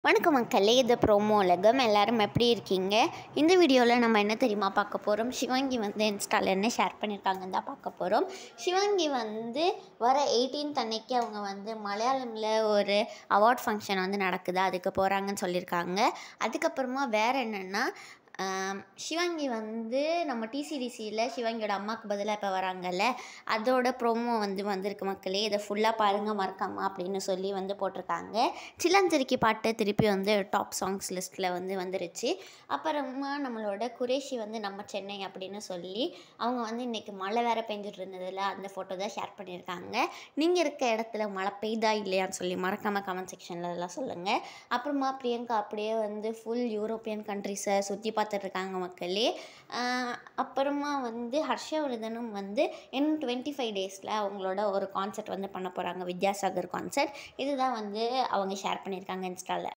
வணக்கம் மக்களே, இது ப்ரோமோ உலகம். எல்லாரும் எப்படி இருக்கீங்க? இந்த வீடியோவில் நம்ம என்ன தெரியுமா பார்க்க போகிறோம்? சிவாங்கி வந்து இன்ஸ்டாவில் என்ன ஷேர் பண்ணியிருக்காங்கன்னு தான் பார்க்க போகிறோம். சிவாங்கி வந்து வர 18th அன்னைக்கு அவங்க வந்து மலையாளமில் ஒரு அவார்ட் ஃபங்க்ஷன் வந்து நடக்குது, அதுக்கு போகிறாங்கன்னு சொல்லியிருக்காங்க. அதுக்கப்புறமா வேறு என்னென்னா, சிவாங்கி வந்து நம்ம டிசிடிசியில் சிவாங்கியோட அம்மாவுக்கு பதிலாக இப்போ வராங்கல்ல, அதோட ப்ரோமோ வந்து வந்திருக்கு மக்களே. இதை ஃபுல்லாக பாருங்கள் மறக்காமல் அப்படின்னு சொல்லி வந்து போட்டிருக்காங்க. சிலந்திருக்கி பாட்டு திருப்பி வந்து டாப் சாங்ஸ் லிஸ்ட்டில் வந்து வந்துருச்சு. அப்புறமா நம்மளோட குரேஷி வந்து நம்ம சென்னை அப்படின்னு சொல்லி அவங்க வந்து இன்றைக்கி மழை வேறு பெஞ்சிட்டு இருந்ததில் அந்த ஃபோட்டோ தான் ஷேர் பண்ணியிருக்காங்க. நீங்கள் இருக்க இடத்துல மழை பெய்தா இல்லையான்னு சொல்லி மறக்காமல் கமெண்ட் செக்ஷனில் எல்லாம் சொல்லுங்கள். அப்புறமா பிரியங்கா அப்படியே வந்து ஃபுல் யூரோப்பியன் கண்ட்ரிஸை சுற்றி பார்த்துட்ருக்காங்க மக்களே. அப்புறமா வந்து ஹர்ஷவர்தனும் வந்து இன்னும் 25 டேஸில் அவங்களோட ஒரு கான்சர்ட் வந்து பண்ண போகிறாங்க, வித்யாசாகர் கான்சர்ட். இதுதான் வந்து அவங்க ஷேர் பண்ணியிருக்காங்க இன்ஸ்டாவில்.